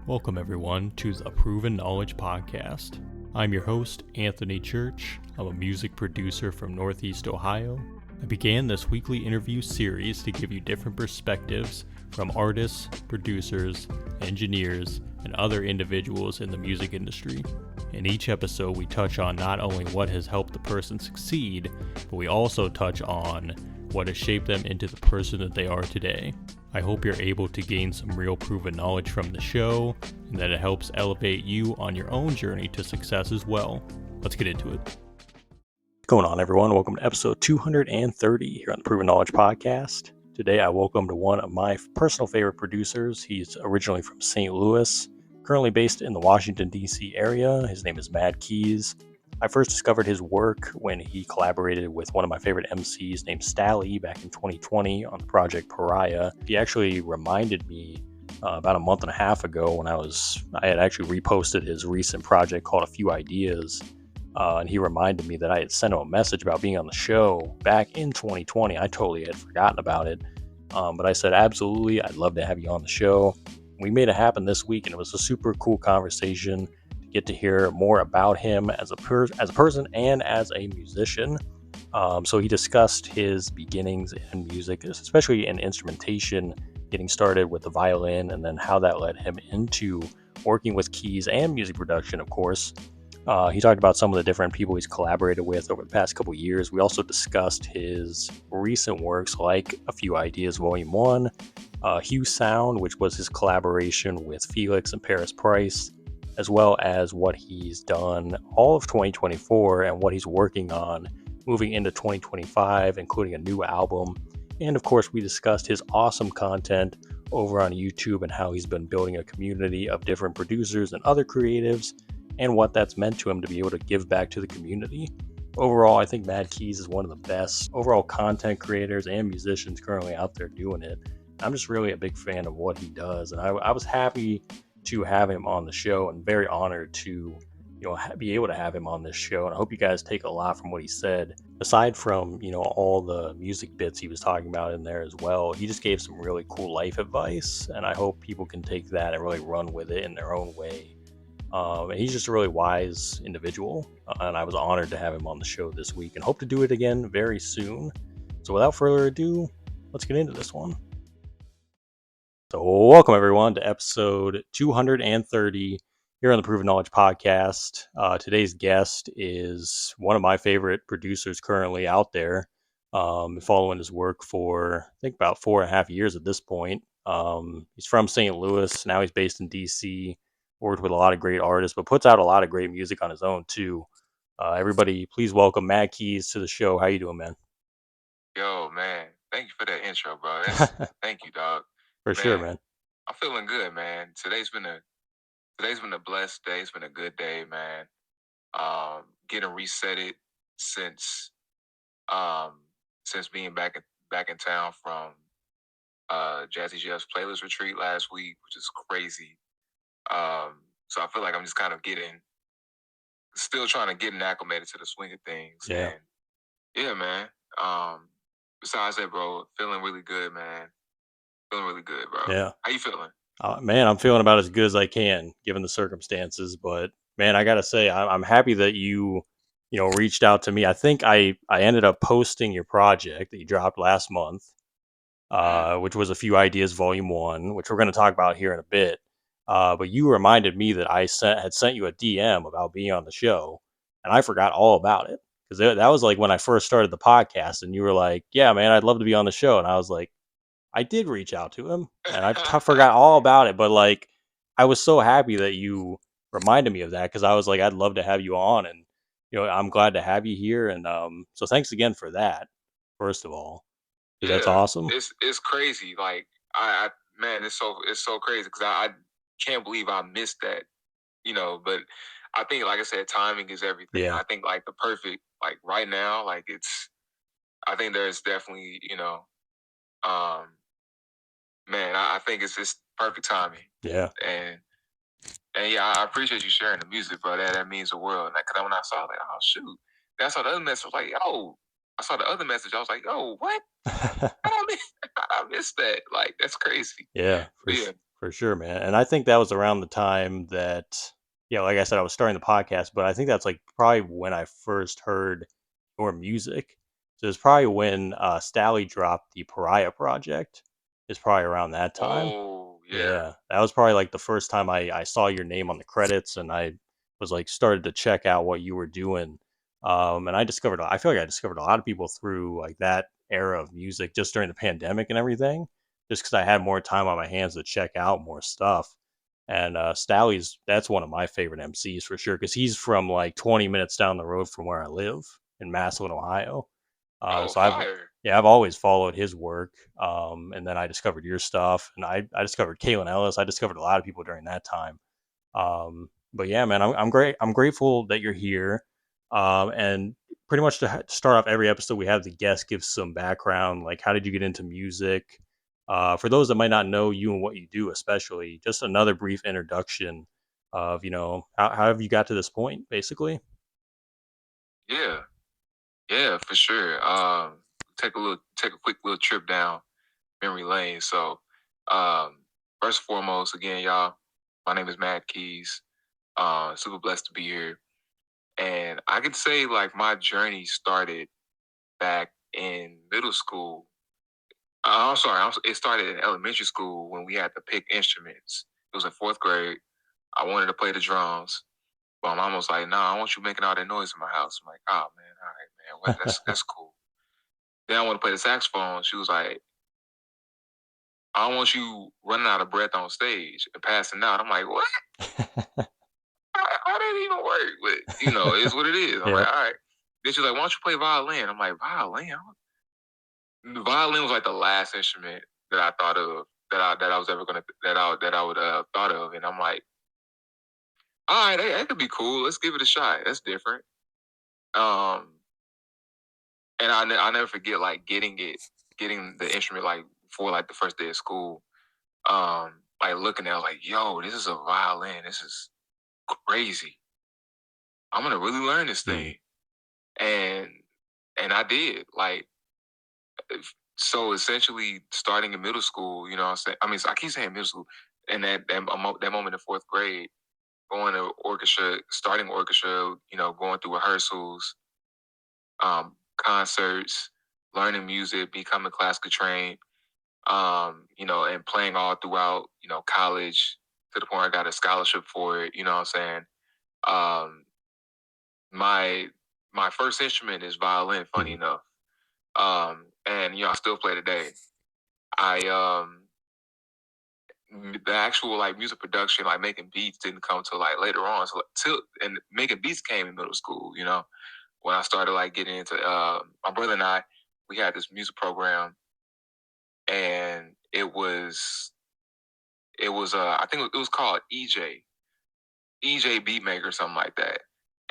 Welcome, everyone, to the Proven Knowledge Podcast. I'm your host, Anthony Church. I'm a music producer from Northeast Ohio. I began this weekly interview series to give you different perspectives from artists, producers, engineers, and other individuals in the music industry. In each episode, we touch on not only what has helped the person succeed, but we also touch on what has shaped them into the person that they are today. I hope you're able to gain some real proven knowledge from the show and that it helps elevate you on your own journey to success as well. Let's get into it. What's going on, everyone? Welcome to episode 230 here on the Proven Knowledge Podcast. Today, I welcomed one of my personal favorite producers. He's originally from St. Louis, currently based in the Washington, D.C. area. His name is Mad Keys. I first discovered his work when he collaborated with one of my favorite MCs named Stally back in 2020 on the project Pariah. He actually reminded me about a month and a half ago when I had actually reposted his recent project called A Few Ideas. And he reminded me that I had sent him a message about being on the show back in 2020. I totally had forgotten about it. But I said, absolutely, I'd love to have you on the show. We made it happen this week, and it was a super cool conversation. Get to hear more about him as a person and as a musician. So he discussed his beginnings in music, especially in instrumentation, getting started with the violin, and then how that led him into working with keys and music production, of course. He talked about some of the different people he's collaborated with over the past couple years. We also discussed his recent works like A Few Ideas Volume 1, Hue Sound, which was his collaboration with Felix and Paris Price, as well as what he's done all of 2024 and what he's working on moving into 2025, including a new album. And of course, we discussed his awesome content over on YouTube and how he's been building a community of different producers and other creatives and what that's meant to him to be able to give back to the community. Overall, I think Mad Keys is one of the best overall content creators and musicians currently out there doing it. I'm just really a big fan of what he does, and I was happy to have him on the show and very honored to be able to have him on this show. And I hope you guys take a lot from what he said. Aside from all the music bits he was talking about in there as well, he just gave some really cool life advice, and I hope people can take that and really run with it in their own way. And he's just a really wise individual, and I was honored to have him on the show this week and hope to do it again very soon. So without further ado, let's get into this one. So welcome, everyone, to episode 230 here on the Proven Knowledge Podcast. Today's guest is one of my favorite producers currently out there. Following his work for, I think, about 4.5 years at this point. He's from St. Louis. Now he's based in D.C., worked with a lot of great artists, but puts out a lot of great music on his own, too. Everybody, please welcome Mad Keys to the show. How you doing, man? Yo, man. Thank you for that intro, bro. Thank you, dog. For sure, man. I'm feeling good, man. Today's been a blessed day. It's been a good day, man. Getting resetted since being back in town from Jazzy Jeff's playlist retreat last week, which is crazy. So I feel like I'm just kind of still trying to get acclimated to the swing of things. Yeah. And yeah, man. Besides that, bro, feeling really good, man. Feeling really good, bro. Yeah. How you feeling? Man, I'm feeling about as good as I can given the circumstances. But man, I gotta say, I'm happy that you reached out to me. I think I ended up posting your project that you dropped last month, which was A Few Ideas Volume 1, which we're going to talk about here in a bit. But you reminded me that I had sent you a DM about being on the show, and I forgot all about it because that was like when I first started the podcast, and you were like, "Yeah, man, I'd love to be on the show," and I was like, I did reach out to him, and I forgot all about it. But like, I was so happy that you reminded me of that because I was like, I'd love to have you on, and I'm glad to have you here. And so thanks again for that. First of all, that's awesome. It's crazy. Like I man, it's so crazy because I can't believe I missed that. But I think, like I said, timing is everything. Yeah. I think like the perfect, like right now, like I think there's definitely man, I think it's just perfect timing. Yeah. And yeah, I appreciate you sharing the music, bro. That means the world. Like, cause when I saw it, like, oh shoot, then I saw the other message. I was like, yo, I saw the other message. I was like, yo, what? I missed that. Like, that's crazy. Yeah, For sure, man. And I think that was around the time that, yeah, like I said, I was starting the podcast, but I think that's like probably when I first heard your music. So it's probably when Stally dropped the Pariah project. It's probably around that time. Oh yeah. Yeah, that was probably like the first time I saw your name on the credits, and I was like started to check out what you were doing. And I feel like I discovered a lot of people through like that era of music just during the pandemic and everything, just because I had more time on my hands to check out more stuff. And Stally's that's one of my favorite MCs for sure, because he's from like 20 minutes down the road from where I live in Massillon, Ohio. Oh, So I've fire. yeah, I've always followed his work. And then I discovered your stuff, and I discovered Kalen Ellis. I discovered a lot of people during that time. But yeah, man, I'm great. I'm grateful that you're here. And pretty much to start off every episode, we have the guest give some background, like how did you get into music? For those that might not know you and what you do, especially, just another brief introduction of how have you got to this point, basically. Yeah, yeah, for sure. Take a quick little trip down memory lane. So, um, first and foremost, again, y'all, my name is Matt Keys. Super blessed to be here, and I can say like my journey started back in middle school. I'm sorry, it started in elementary school when we had to pick instruments. It was in fourth grade. I wanted to play the drums. But my mom was like, "Nah, I want you making all that noise in my house." I'm like, "Oh man, all right, man, what? That's cool." Then I want to play the saxophone. She was like, "I don't want you running out of breath on stage and passing out." I'm like, "What? How did it even work?" But it is what it is. I'm Yep. like, "All right." Then she's like, "Why don't you play violin?" I'm like, "Violin?" The violin was like the last instrument that I thought of that I was ever gonna that I would thought of, and I'm like, "All right, that could be cool. Let's give it a shot. That's different." Um, and I never forget like getting the instrument like for like the first day of school. Like looking at it, like, yo, this is a violin. This is crazy. I'm gonna really learn this Mm. thing. And I did. Like so essentially starting in middle school, you know what I'm saying? I mean, so I keep saying middle school, and that moment in fourth grade, going to orchestra, starting orchestra, going through rehearsals, concerts, learning music, becoming classical trained, and playing all throughout, college to the point I got a scholarship for it, you know what I'm saying? Um, my my first instrument is violin, funny Mhm. enough. And I still play today. I The actual like music production, like making beats didn't come till like later on. So till and making beats came in middle school, when I started like getting into my brother and we had this music program and it was I think it was called EJ Beatmaker or something like that.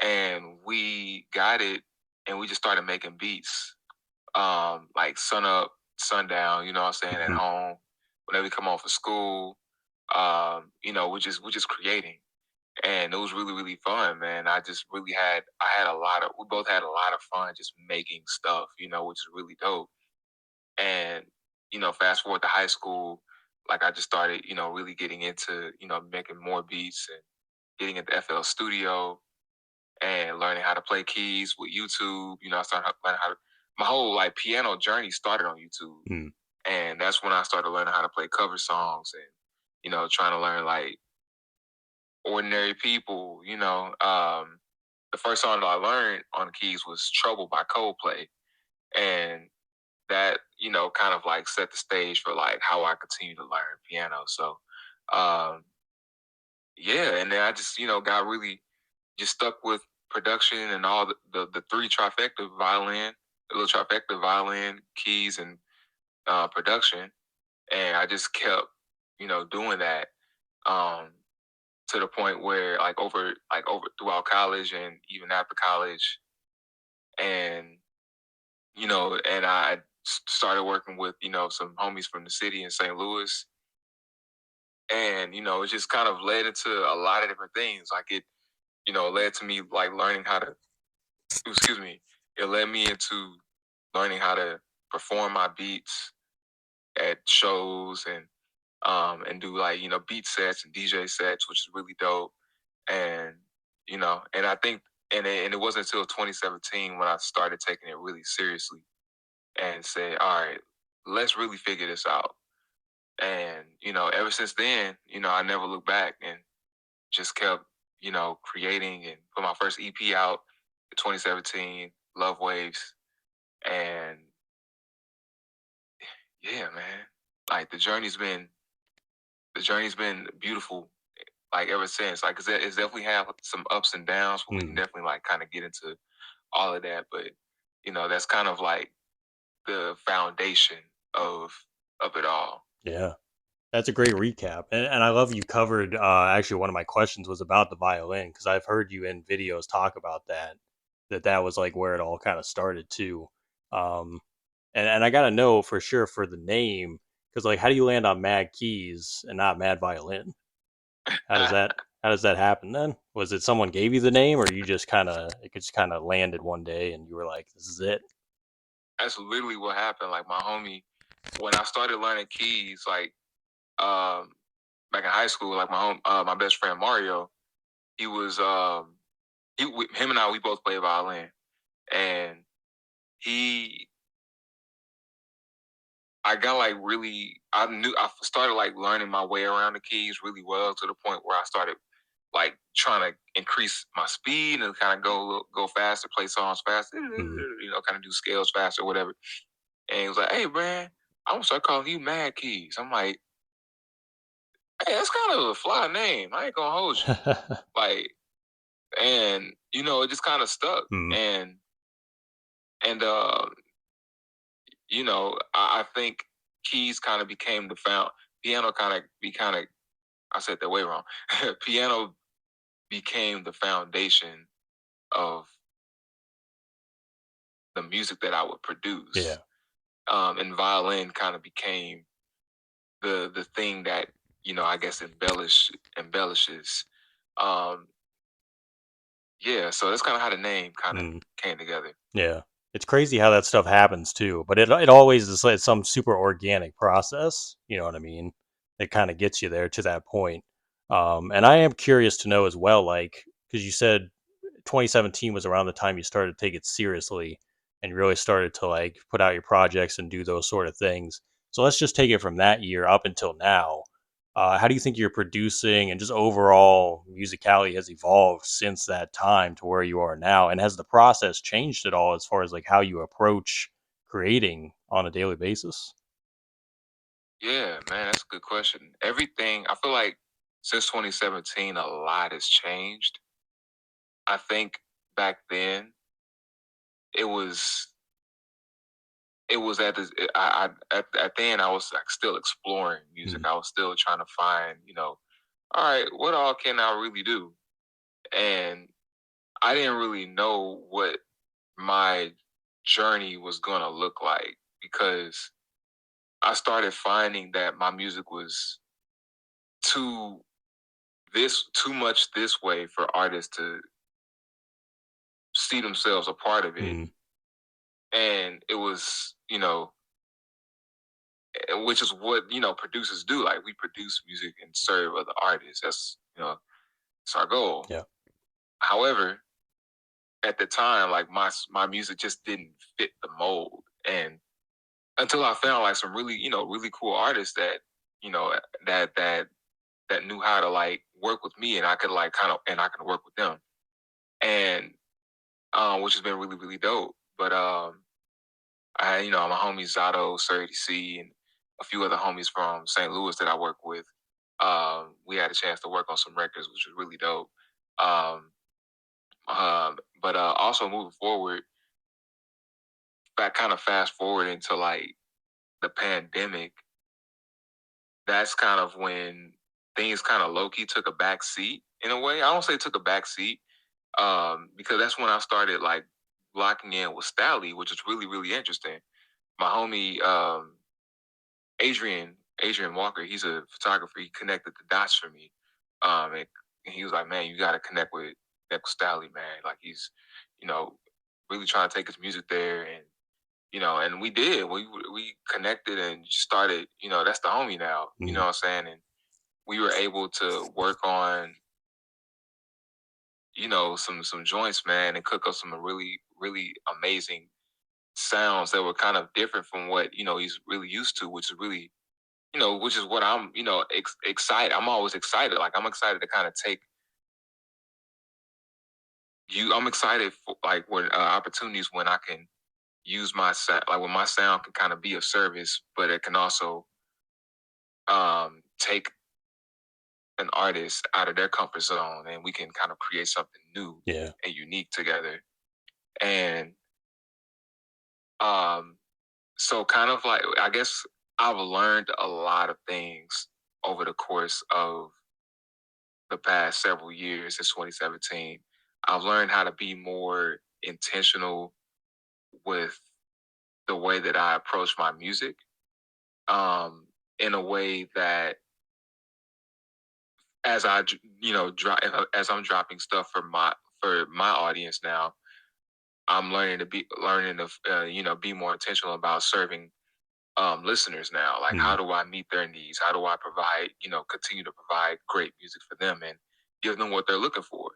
And we got it and we just started making beats. Like sun up, sundown, you know what I'm saying, at Mhm. home. Whenever we come home from school, we're just creating. And it was really, really fun, man. I had a lot of we both had a lot of fun just making stuff, which is really dope. And, fast forward to high school, like I just started, really getting into, making more beats and getting into FL Studio and learning how to play keys with YouTube. I started learning my whole like piano journey started on YouTube. Mm. And that's when I started learning how to play cover songs and, trying to learn like ordinary people, the first song that I learned on keys was Trouble by Coldplay. And that kind of like set the stage for like how I continue to learn piano. So um yeah, and then I just got really just stuck with production and all the three trifecta: violin, the little trifecta: violin, keys, and production. And I just kept doing that um to the point where like over throughout college and even after college. And and I started working with some homies from the city in St. Louis, and it just kind of led into a lot of different things. Like it led to me like learning how to excuse me, it led me into learning how to perform my beats at shows and and do like beat sets and DJ sets, which is really dope. And and I think and it wasn't until 2017 when I started taking it really seriously and say, all right, let's really figure this out. And ever since then, I never looked back and just kept creating and put my first EP out in 2017, Love Waves, and yeah, man, like the journey's been beautiful. Like ever since, like it's definitely had some ups and downs, but we can Mm, definitely like kind of get into all of that. But that's kind of like the foundation of it all. yeah. That's a great recap. And I love you covered actually one of my questions was about the violin because I've heard you in videos talk about that was like where it all kind of started too. Um and I got to know for sure for the name cuz like how do you land on Mad Keys and not Mad Violin? How does that how does that happen then? Was it someone gave you the name or you just kind of it just kind of landed one day and you were like this is it? That's literally what happened. Like my homie, when I started learning keys, like um, back in high school, like my best friend Mario, he was him and I we both play violin, and he I got like really I started like learning my way around the keys really well to the point where I started like trying to increase my speed and kind of go faster, play songs faster, Mm. kind of do scales faster, whatever. And he was like, "Hey, man, I'm gonna start calling you Mad Keys." I'm like, "Hey, that's kind of a fly name. I ain't gonna hold you." Like, and it just kind of stuck. mm. And I think keys kind of became the found piano kind of I said that way wrong. Piano became the foundation of the music that I would Yeah. produce. And violin kind of became the thing that I guess embellishes. Um, yeah, so that's kind of how the name kind of Mm. came together. Yeah. It's crazy how that stuff happens too, but it always is like some super organic process, you know what I mean? It kind of gets you there to that point. And I am curious to know as well, like, because you said 2017 was around the time you started to take it seriously and you really started to like put out your projects and do those sort of things. So let's just take it from that year up until now. How do you think your producing and just overall musicality has evolved since that time to where you are now? And has the process changed at all as far as like how you approach creating on a daily basis? Yeah, man, that's a good question. Everything I feel like since 2017, a lot has changed. I think back then it was it was at this at then I was like still exploring music. Mm, I was still trying to find all right, what all can I really do? And I didn't really know what my journey was gonna look like because I started finding that my music was too too much this way for artists to see themselves a part of it. mm, And it was, which is what, producers do. Like we produce music and serve other artists. That's, it's our goal. yeah. However, at the time, like my music just didn't fit the mold. And until I found like some really, really cool artists that, you know, that that that knew how to like work with me and I could like kind of and I can work with them. And which has been really, really dope. But my homies Zato, Sir C, and a few other homies from St. Louis that I work with. We had a chance to work on some records, which was really dope. Um, but also moving forward, back kind of fast forward into like the pandemic, that's kind of when things kind of low key took a back seat in a way. I don't say took a back seat, because that's when I started like locking in with Stally, which is really, really interesting. My homie, Adrian Walker, he's a photographer. He connected the dots for me. And he was like, "Man, you got to connect with Stally, man. Like he's, you know, really trying to take his music there." And and we did. We connected and started. That's the homie now. You know Mm. what I'm saying? And we were able to work on some joints, man, and cook up some really really amazing sounds that were kind of different from what he's really used to, which is really which is what I'm excited. I'm always excited. Like I'm excited to kind of take you. I'm excited for like when opportunities when I can use my sound, like when my sound can kind of be of service, but it can also take an artist out of their comfort zone, and we can kind of create something new Yeah. and unique together. And um, so kind of like I guess I've learned a lot of things over the course of the past several years since 2017. I've learned how to be more intentional with the way that I approach my music, in a way that as as I'm dropping stuff for my audience now, I'm learning to be more intentional about serving listeners now. Like, Mm. how do I meet their needs? How do I provide, continue to provide great music for them and give them what they're looking for?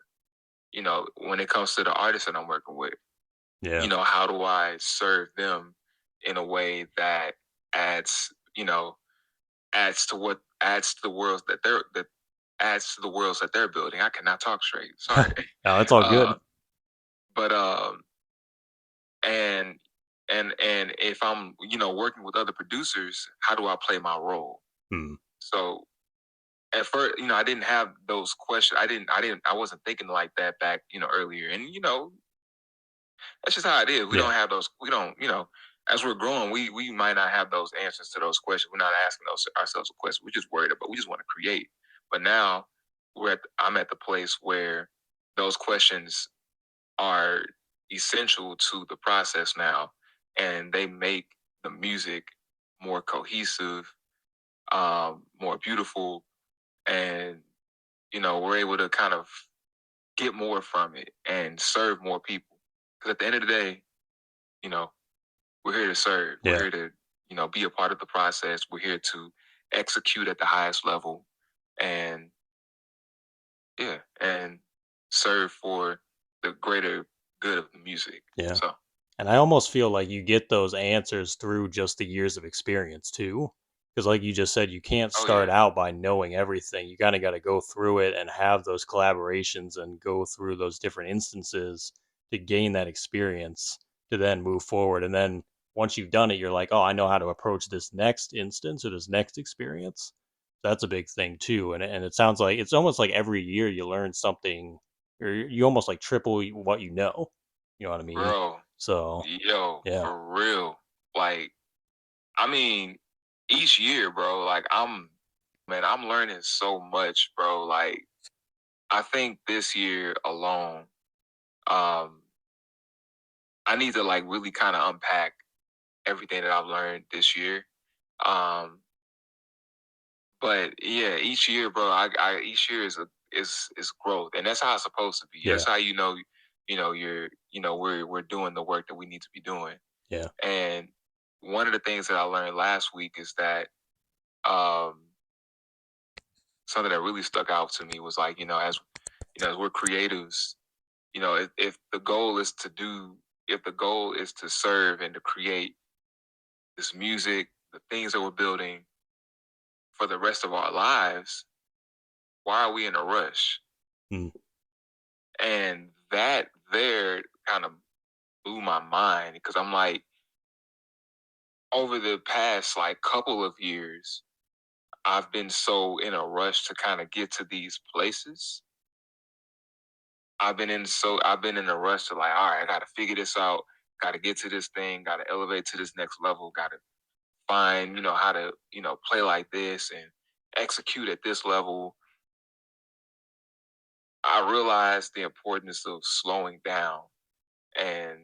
When it comes to the artists that I'm working with, Yeah. how do I serve them in a way that adds, adds to the worlds that adds to the worlds that they're building. I cannot talk straight. Sorry. No, it's all good. uh, but and and if I'm working with other producers, how do I play my role? Mm. So at first, I didn't have those questions. I wasn't thinking like that back, earlier. And that's just how it is. We Yeah. don't have those. We don't, as we're growing, we might not have those answers to those questions. We're not asking ourselves a question. We're just worried about. We just want to create. But now I'm at the place where those questions are essential to the process now, and they make the music more cohesive, more beautiful, and we're able to kind of get more from it and serve more people. Because at the end of the day, you know, we're here to serve. We're Yeah. here to be a part of the process. We're here to execute at the highest level, and yeah, and serve for the greater good of the music. Yeah. So, And I almost feel like you get those answers through just the years of experience too. Because, like you just said, you can't oh start yeah, out by knowing everything. You kind of got to go through it and have those collaborations and go through those different instances to gain that experience to then move forward. And then once you've done it, you're like, oh, I know how to approach this next instance or this next experience. That's a big thing too. And it sounds like it's almost like every year you learn something, or you almost like triple what you know. You know what I mean? bro. So, Yo, yeah. for real. Like, I mean, each year, bro, like I'm learning so much, bro. Like, I think this year alone, um, I need to like really kind of unpack everything that I've learned this year. Um, but yeah, each year, bro, each year is growth, and that's how it's supposed to be. That's Yeah. how we're doing the work that we need to be doing. Yeah. And one of the things that I learned last week is that um, something that really stuck out to me was like, as we're creatives, if the goal is if the goal is to serve and to create this music, the things that we're building for the rest of our lives, why are we in a rush? Mm. And that there kind of blew my mind because I'm like, over the past like couple of years, I've been so in a rush to kind of get to these places. I've been in a rush to like, all right, I gotta figure this out, gotta get to this thing, gotta elevate to this next level, gotta find, how to, play like this and execute at this level. I realized the importance of slowing down and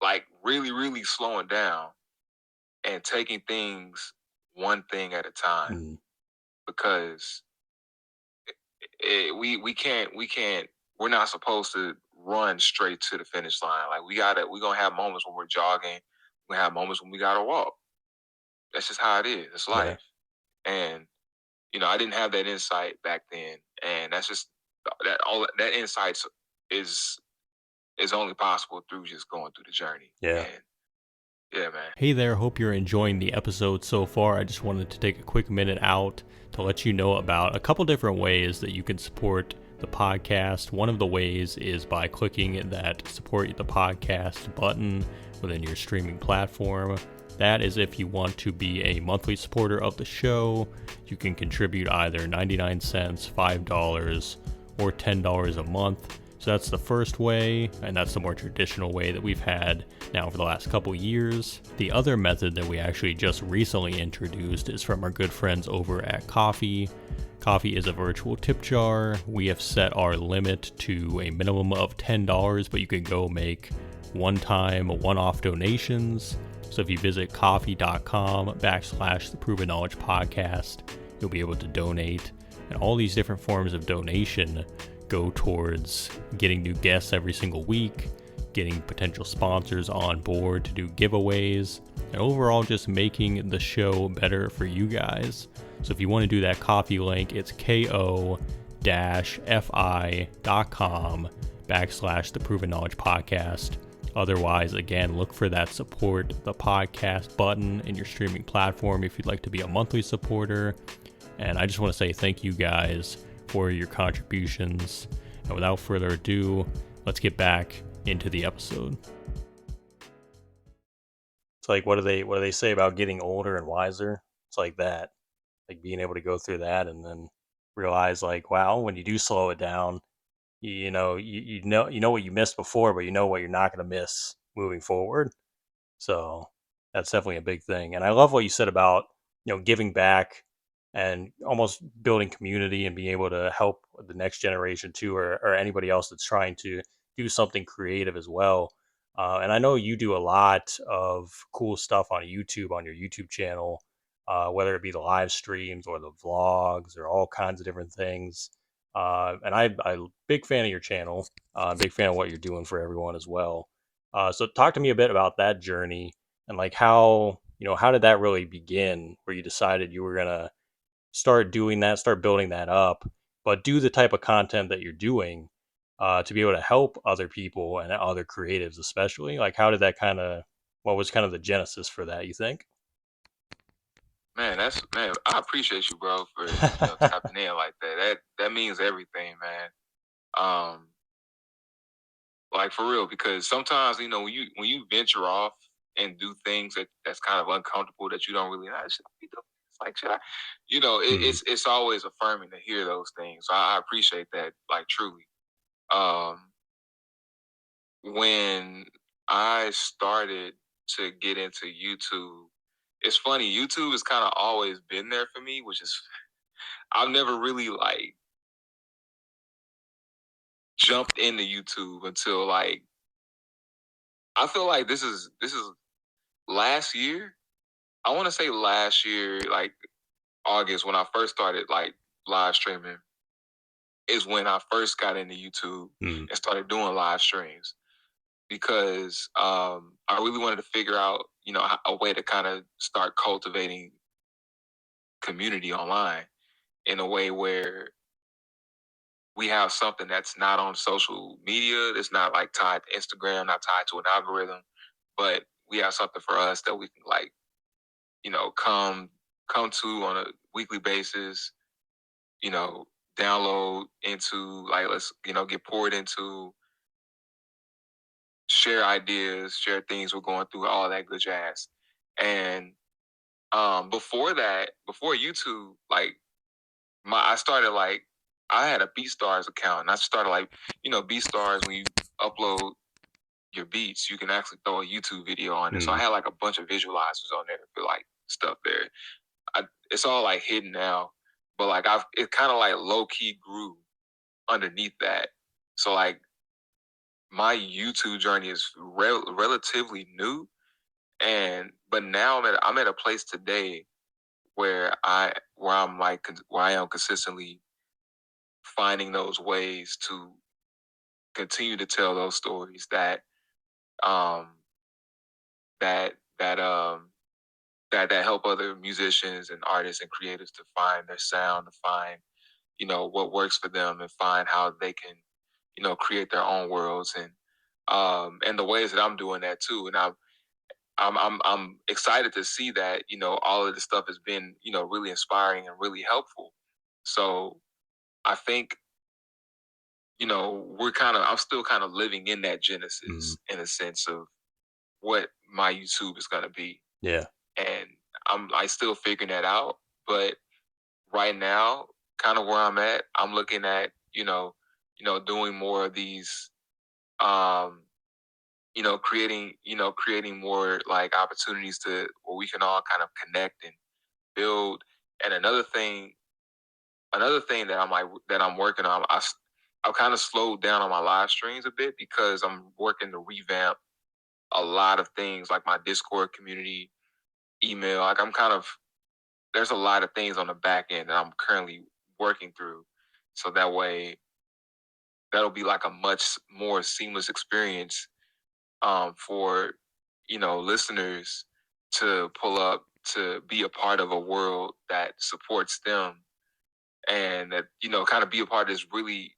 like really, really slowing down and taking things one thing at a time Mm. because we can't we're not supposed to run straight to the finish line. Like we're gonna have moments when we're jogging, We have moments when we gotta walk. That's just how it is. It's Yeah. life. And I didn't have that insight back then, and that's just that insight is is only possible through just going through the journey. Yeah. And yeah, man. Hey there, hope you're enjoying the episode so far. I just wanted to take a quick minute out to let you know about a couple different ways that you can support the podcast. One of the ways is by clicking that support the podcast button within your streaming platform. That is if you want to be a monthly supporter of the show. You can contribute either 99 cents, $5, or $10 a month. So that's the first way, and that's the more traditional way that we've had now for the last couple years. The other method that we actually just recently introduced is from our good friends over at Ko-fi. Ko-fi is a virtual tip jar. We have set our limit to a minimum of $10, but you can go make one-time, one-off donations. So if you visit ko-fi.com/the Proven Knowledge Podcast, you'll be able to donate. And all these different forms of donation go towards getting new guests every single week, getting potential sponsors on board to do giveaways, and overall just making the show better for you guys. So if you want to do that Ko-fi link, it's ko-fi.com/the Proven Knowledge Podcast. Otherwise, again, look for that support the podcast button in your streaming platform if you'd like to be a monthly supporter. And I just want to say thank you guys for your contributions. And without further ado, let's get back into the episode. It's like what do they say about getting older and wiser? It's like that. Like being able to go through that and then realize like, wow, when you do slow it down, you know what you missed before, but you know what you're not going to miss moving forward. So that's definitely a big thing. And I love what you said about giving back and almost building community and being able to help the next generation too, or anybody else that's trying to do something creative as well. And I know you do a lot of cool stuff on YouTube, on your YouTube channel, whether it be the live streams or the vlogs or all kinds of different things. And I'm big fan of your channel, big fan of what you're doing for everyone as well. So talk to me a bit about that journey and like how did that really begin where you decided you were going to start doing that, start building that up, but do the type of content that you're doing to be able to help other people and other creatives, especially. Like, how did that what was kind of the genesis for that, you think? Man, I appreciate you, bro, for tapping in like that. That means everything, man. Um, like for real, because sometimes when you venture off and do things that's kind of uncomfortable that you don't really know, should I be doing this? Like, should I? Hmm. It's always affirming to hear those things. So I appreciate that, like truly. Um, when I started to get into YouTube, it's funny. YouTube has kind of always been there for me, which is I've never really like jumped into YouTube until like I feel like this is last year. I want to say last year, like August, when I first started like live streaming, is when I first got into YouTube Hmm. and started doing live streams because I really wanted to figure out, a way to kind of start cultivating community online in a way where we have something that's not on social media, that's not like tied to Instagram, not tied to an algorithm, but we have something for us that we can like, come to on a weekly basis, you know, download into, like, let's, get poured into, share ideas, share things we're going through, all that good jazz. And before that, before YouTube, like I started like I had a BeatStars account, and I started like BeatStars, when you upload your beats, you can actually throw a YouTube video on it. So I Hmm. had like a bunch of visualizers on there for like stuff there. It's all like hidden now, but like it kind of like low key grew underneath that. So like my YouTube journey is relatively new, and but now I'm at a place today where I am consistently finding those ways to continue to tell those stories um that that help other musicians and artists and creators to find their sound, to find what works for them, and find how they can create their own worlds, and the ways that I'm doing that too. And I'm excited to see that all of this stuff has been really inspiring and really helpful. So I think I'm still kind of living in that genesis in a sense of what my YouTube is going to be. Yeah. And I still figuring that out. But right now, kind of where I'm at, I'm looking at, doing more of these, creating more like opportunities to where we can all kind of connect and build. And another thing that I'm working on, I've kind of slowed down on my live streams a bit because I'm working to revamp a lot of things like my Discord community, email. Like there's a lot of things on the back end that I'm currently working through. So that way that'll be like a much more seamless experience for listeners to pull up to be a part of a world that supports them, and that kind of be a part of this really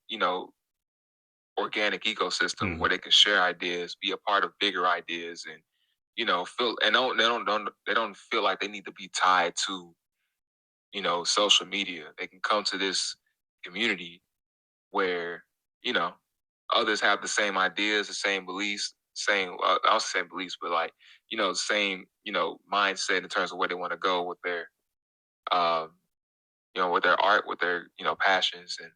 organic ecosystem where they can share ideas, be a part of bigger ideas, and feel and they don't feel like they need to be tied to social media. They can come to this community where others have the same ideas, the same beliefs, I was saying beliefs, but like the same mindset in terms of where they want to go with their um, with their art, with their passions, and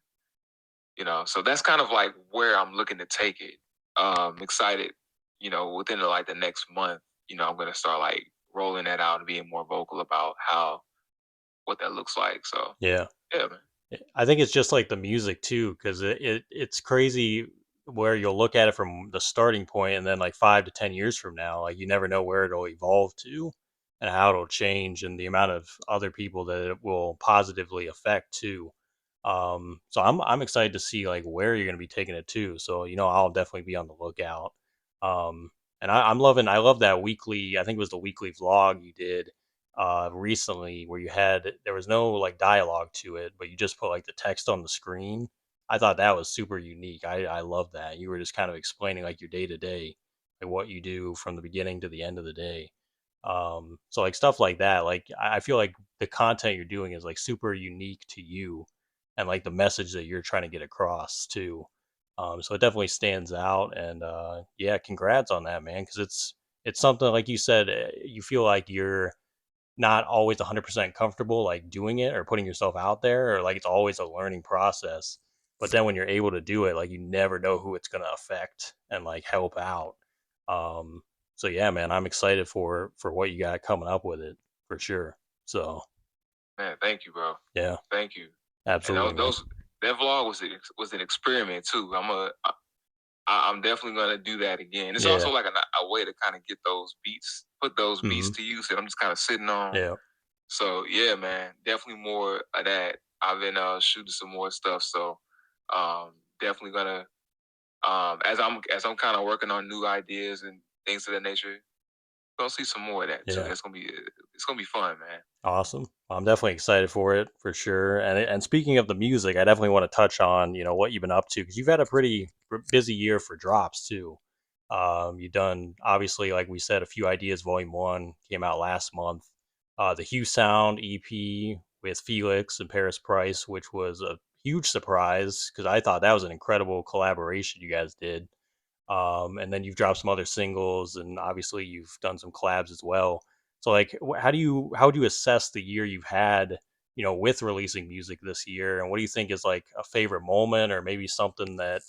so that's kind of like where I'm looking to take it. Excited, within the next month, I'm gonna start like rolling that out and being more vocal about what that looks like. So Yeah. yeah, man. I think it's just like the music too, because it's crazy where you'll look at it from the starting point, and then like 5 to 10 years from now, like you never know where it'll evolve to and how it'll change, and the amount of other people that it will positively affect too. So I'm excited to see like where you're gonna be taking it to. So I'll definitely be on the lookout. Um, and I love that weekly. I think it was the weekly vlog you did recently where there was no like dialogue to it, but you just put like the text on the screen. I thought that was super unique. I love that. You were just kind of explaining like your day to day, like what you do from the beginning to the end of the day. So like stuff like that, like I feel like the content you're doing is like super unique to you and like the message that you're trying to get across too. So it definitely stands out, and yeah, congrats on that, man, because it's something like you said, you feel like you're not always 100% comfortable like doing it or putting yourself out there, or like it's always a learning process. But then when you're able to do it, like you never know who it's going to affect and like help out. um so yeah, man, I'm excited for what you got coming up with it for sure. So Man, thank you, bro. yeah, Thank you. And absolutely, man. that vlog was an experiment too. I'm definitely gonna do that again. It's Yeah. also like a way to kind of get put those beats Hmm. to use that I'm just kind of sitting on. Yeah. So yeah, man, definitely more of that. I've been shooting some more stuff, so definitely gonna as I'm kind of working on new ideas and things of that nature. Gonna see some more of that too. Yeah. It's gonna be fun, man. Awesome. I'm definitely excited for it for sure. And speaking of the music, I definitely want to touch on what you've been up to, because you've had a pretty busy year for drops too. You've done, obviously, like we said, a few ideas. Volume 1 came out last month. The Hugh Sound EP with Felix and Paris Price, which was a huge surprise because I thought that was an incredible collaboration you guys did. And then you've dropped some other singles, and obviously you've done some collabs as well. So like, how do you assess the year you've had, with releasing music this year, and what do you think is like a favorite moment, or maybe something that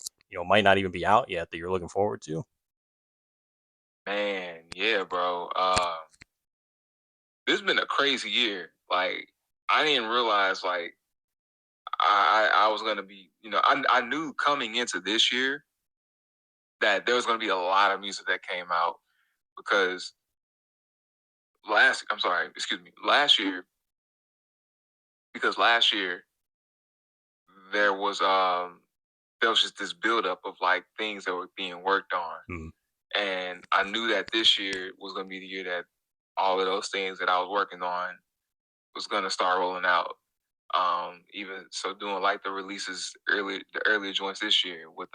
might not even be out yet that you're looking forward to? Man, yeah, bro. This has been a crazy year. Like I didn't realize like I was gonna be, I knew coming into this year that there was gonna be a lot of music that came out because last year, because last year there was there was just this buildup of like things that were being worked on. Mm, And I knew that this year was gonna be the year that all of those things that I was working on was gonna start rolling out. Even so, doing like the releases early, the earlier joints this year with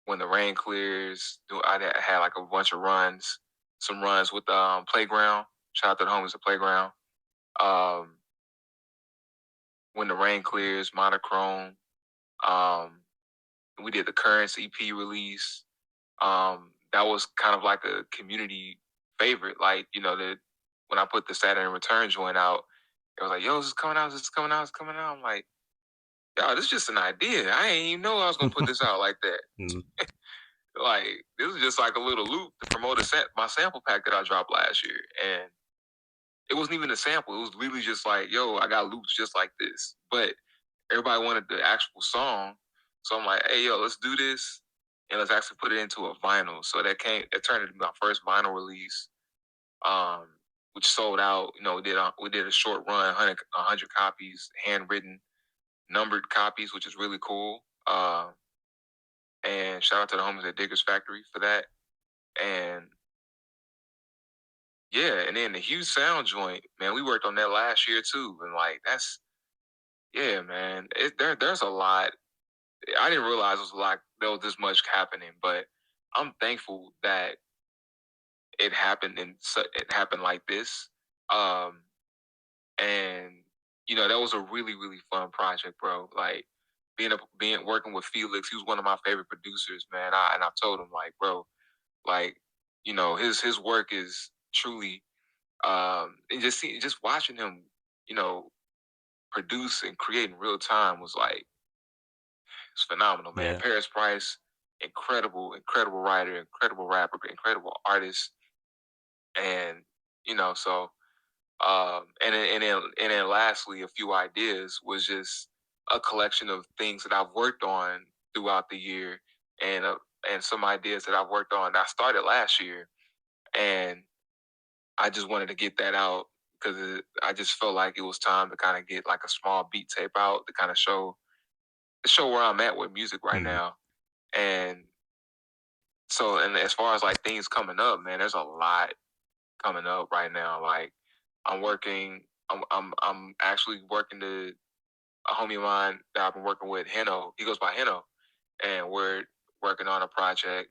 when the rain clears. I had like a bunch of runs, some runs with Playground. Shout out to the homies at Playground. Um, when the rain clears, Monochrome. Um, we did the Currents EP release. That was kind of like a community favorite. Like, when I put the Saturn Return joint out, it was like, yo, this is coming out, this is coming out, it's coming out. I'm like, yo, this is just an idea. I ain't even know I was gonna put this out like that. Mm. Like, this is just like a little loop to promote my sample pack that I dropped last year. And it wasn't even a sample. It was literally just like, yo, I got loops just like this. But everybody wanted the actual song. So I'm like, hey, yo, let's do this. And let's actually put it into a vinyl. So it turned into my first vinyl release, which sold out. We did a short run, 100 copies, handwritten, numbered copies, which is really cool. And shout out to the homies at Diggers Factory for that. And yeah, and then the Huge Sound joint, man, we worked on that last year too. And like, yeah, man, there's a lot. I didn't realize there was this much happening, but I'm thankful that it happened it happened like this. And that was a really, really fun project, bro. Like working with Felix, he was one of my favorite producers, man. I've told him, like, bro, like, his work is truly and just watching him, produce and create in real time was like, it's phenomenal, man. Yeah. Paris Price, incredible, incredible writer, incredible rapper, incredible artist. And so and then lastly, a few ideas was just a collection of things that I've worked on throughout the year, and some ideas that I've worked on that I started last year, and I just wanted to get that out because I just felt like it was time to kind of get like a small beat tape out to kind of show where I'm at with music right now. And so, and as far as like things coming up, man, there's a lot coming up right now. Like I'm actually working to a homie of mine that I've been working with, Heno. He goes by Heno, and we're working on a project,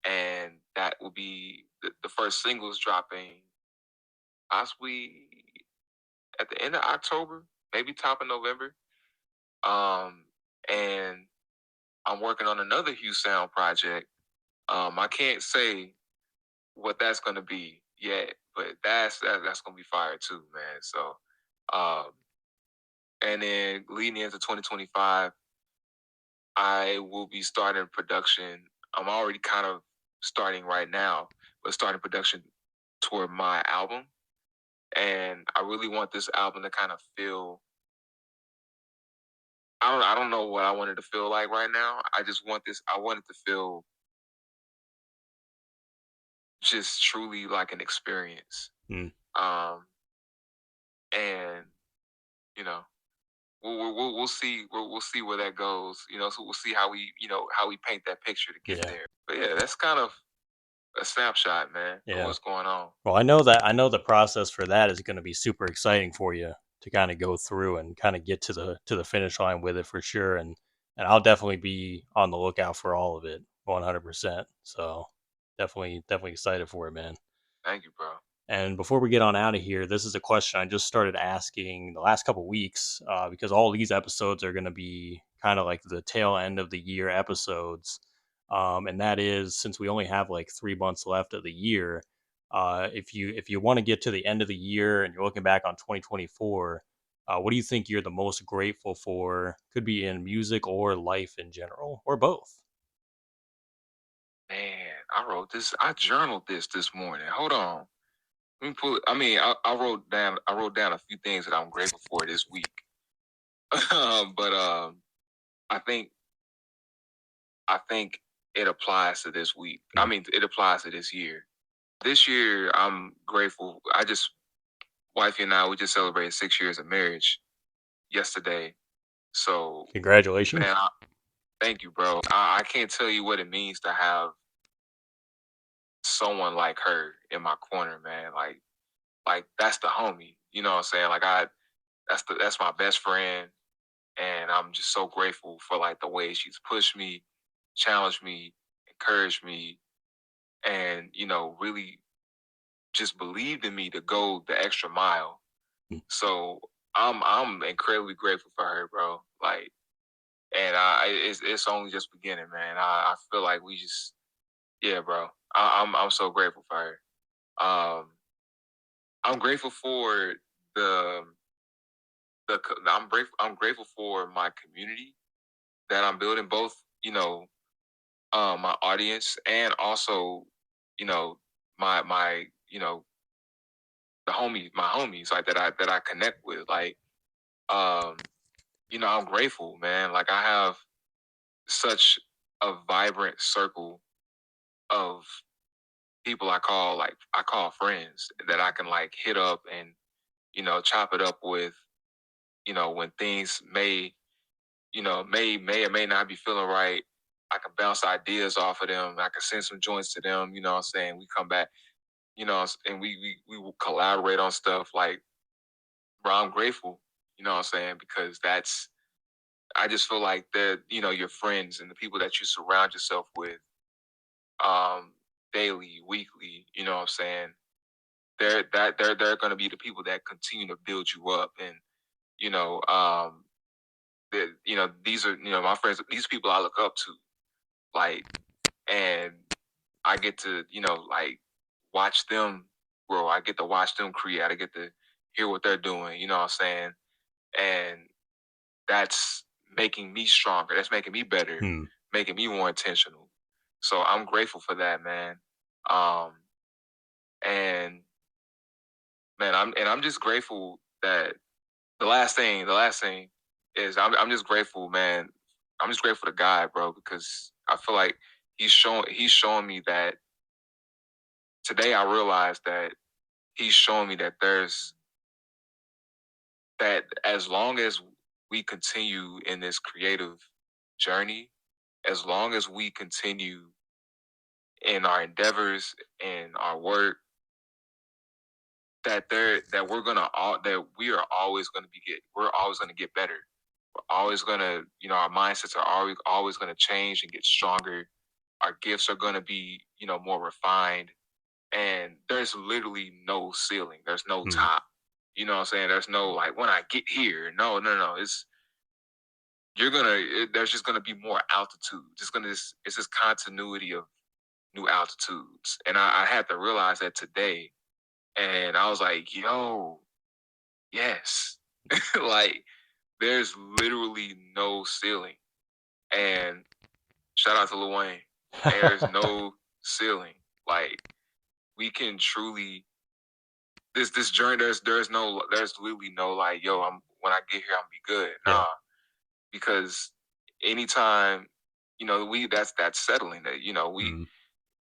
and that will be the first singles dropping possibly at the end of October, maybe top of November. And I'm working on another Hugh Sound project. I can't say what that's gonna be yet, but that's gonna be fire too, man. So, and then leading into 2025, I will be starting production. I'm already kind of starting right now, but starting production toward my album. And I really want this album to kind of feel. I don't know what I want it to feel like right now. I just want this. I want it to feel just truly like an experience. And we'll see. We'll see where that goes. So we'll see how we paint that picture to get there. But yeah, that's kind of a snapshot, man, of what's going on. Well, I know the process for that is going to be super exciting for you to kind of go through and kind of get to the finish line with it for sure. And I'll definitely be on the lookout for all of it, 100%. So definitely excited for it, man. Thank you, bro. And before we get on out of here, this is a question I just started asking the last couple weeks because all these episodes are going to be kind of like the tail end of the year episodes. And that is, since we only have like 3 months left of the year, if you want to get to the end of the year and you're looking back on 2024, what do you think you're the most grateful for? Could be in music or life in general, or both. Man, I journaled this morning. Hold on. Let me pull it. I mean, I wrote down a few things that I'm grateful for this week. But I think it applies to this week. I mean, it applies to this year. This year, I'm grateful. Wifey and I, we just celebrated 6 years of marriage yesterday. So congratulations. Man, thank you, bro. I can't tell you what it means to have someone like her in my corner, man. Like that's the homie. You know what I'm saying? Like that's my best friend, and I'm just so grateful for like the way she's pushed me, challenged me, encouraged me, and really just believed in me to go the extra mile. So I'm incredibly grateful for her, bro. Like, and it's only just beginning, man. I feel like we just, yeah, bro. I'm so grateful for her. I'm grateful for the I'm grateful for my community that I'm building, both my audience and also you know my my homies like that I connect with. Like, um, I'm grateful, man. Like I have such a vibrant circle of people I call friends that I can like hit up and chop it up with, when things may or may not be feeling right. I can bounce ideas off of them. I can send some joints to them. You know what I'm saying? We come back, and we will collaborate on stuff. Like, bro, I'm grateful. You know what I'm saying? Because I just feel like that, your friends and the people that you surround yourself with, um, daily, weekly. You know what I'm saying? They're going to be the people that continue to build you up, and you know, these are my friends. These people I look up to, like, and I get to like watch them grow. I get to watch them create. I get to hear what they're doing. You know what I'm saying? And that's making me stronger. That's making me better, making me more intentional. So I'm grateful for that, man. Um, and man, I'm just grateful that the last thing is I'm just grateful, man. I'm just grateful to God, bro, because I feel like he's showing me that today. I realized that he's showing me that that as long as we continue in this creative journey, as long as we continue in our endeavors and our work, that we are always gonna we're always gonna get better. We're always gonna, our mindsets are always gonna change and get stronger. Our gifts are gonna be, more refined. And there's literally no ceiling. There's no top. You know what I'm saying? There's no like when I get here. No, no, no. There's just gonna be more altitude. It's this continuity of new altitudes. And I had to realize that today. And I was like, yo, yes. Like there's literally no ceiling. And shout out to Lil Wayne. There's no ceiling. Like we can truly this journey. There's literally no like, yo, when I get here, I'm be good. Yeah. Nah, because anytime, that's settling. That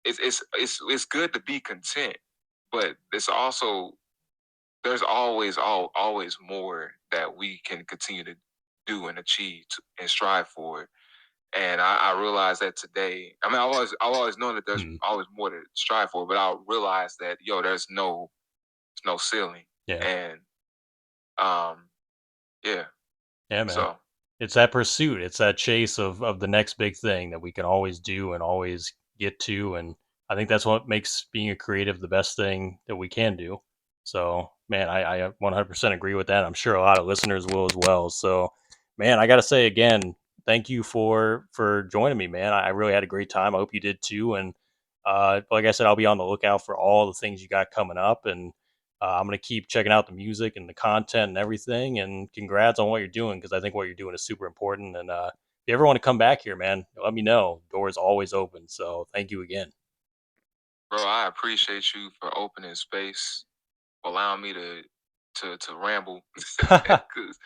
it's good to be content, but it's also there's always more that we can continue to do and achieve and strive for. And I realized that today. I mean, I've always known that there's always more to strive for, but I realized that there's no ceiling. Yeah. And yeah. Yeah, man. So It's that pursuit. It's that chase of the next big thing that we can always do and always get to. And I think that's what makes being a creative the best thing that we can do. So, man, I 100% agree with that. I'm sure a lot of listeners will as well. So, man, I got to say again, thank you for joining me, man. I really had a great time. I hope you did too. And like I said, I'll be on the lookout for all the things you got coming up. And I'm going to keep checking out the music and the content and everything. And congrats on what you're doing, because I think what you're doing is super important. And if you ever want to come back here, man, let me know. Door's always open. So thank you again. bro, I appreciate you for opening space, allowing me to ramble, because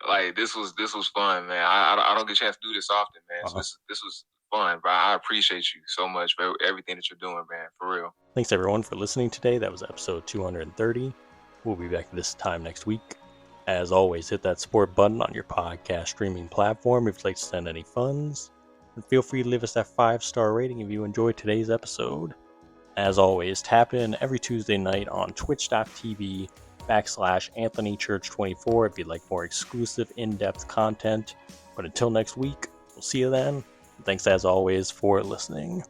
like this was fun, man. I don't get a chance to do this often, man. So this was fun, bro. I appreciate you so much for everything that you're doing, man. For real. Thanks everyone for listening today. That was episode 230. We'll be back this time next week. As always, hit that support button on your podcast streaming platform if you'd like to send any funds. And feel free to leave us that 5-star rating if you enjoyed today's episode. As always, tap in every Tuesday night on twitch.tv/AnthonyChurch24 if you'd like more exclusive, in-depth content. But until next week, we'll see you then. Thanks as always for listening.